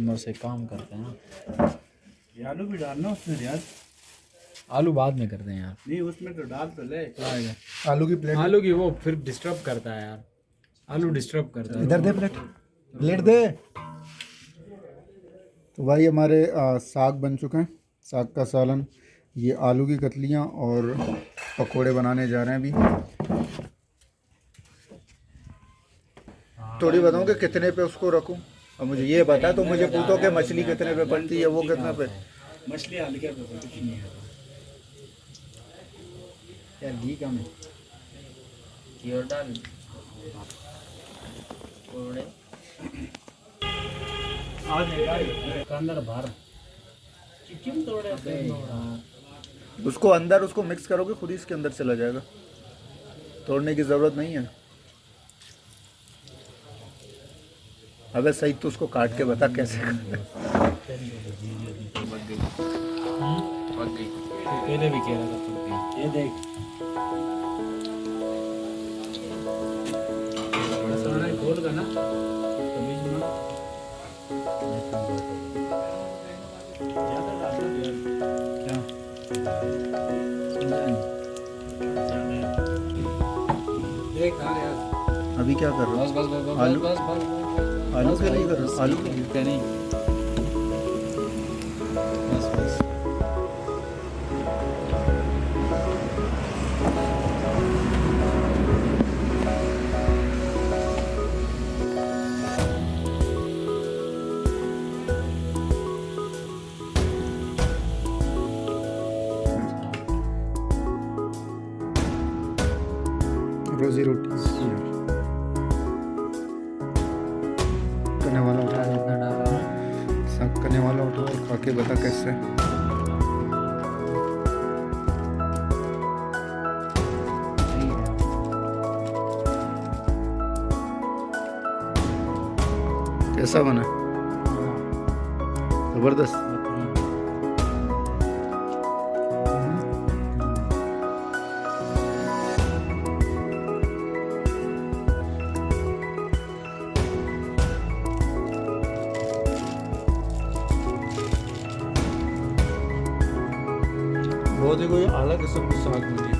बस एक काम करते हैं ना, ये आलू भी डालना उसमें यार। आलू बाद में करते हैं यार। नहीं उसमें तो डाल तो ले। आलू की प्लेट आलू की वो फिर डिस्टर्ब करता है यार, आलू डिस्टर्ब करता है। इधर दे, प्लेट प्लेट दे। तो भाई हमारे साग बन चुके हैं, साग का सालन, ये आलू की कतलियाँ और पकोड़े बनाने जा रहे हैं अभी। थोड़ी बताऊँ कि कितने पे उसको रखूँ, और मुझे ये बता, तो मुझे पूछो कि मछली कितने पे पड़ती है, वो कितने पे। मछली हल्के पे कुछ नहीं है यार घी कम है, घी और डाल पकोड़े अंदर भर क्यों तोड़े उसको अंदर उसको मिक्स करोगे खुद ही इसके अंदर चला जाएगा, तोड़ने की ज़रूरत नहीं है। अबे सही, तो उसको काट के बता कैसे पहले भी कह रहा था ये देख खोल का ना तो बीच में क्या देख यार अभी क्या कर रहा बस बस बस आलू- बस बस आलू के लिए कर रहा आलू के लिए। क्या नहीं बस बस रोजी रोटी करने वाला उठा, इतना डाला साग करने वाला उठा और खा के बता कैसे। कैसा बना, जबरदस्त। बहुत ही कोई अलग किस्म की साग बनी।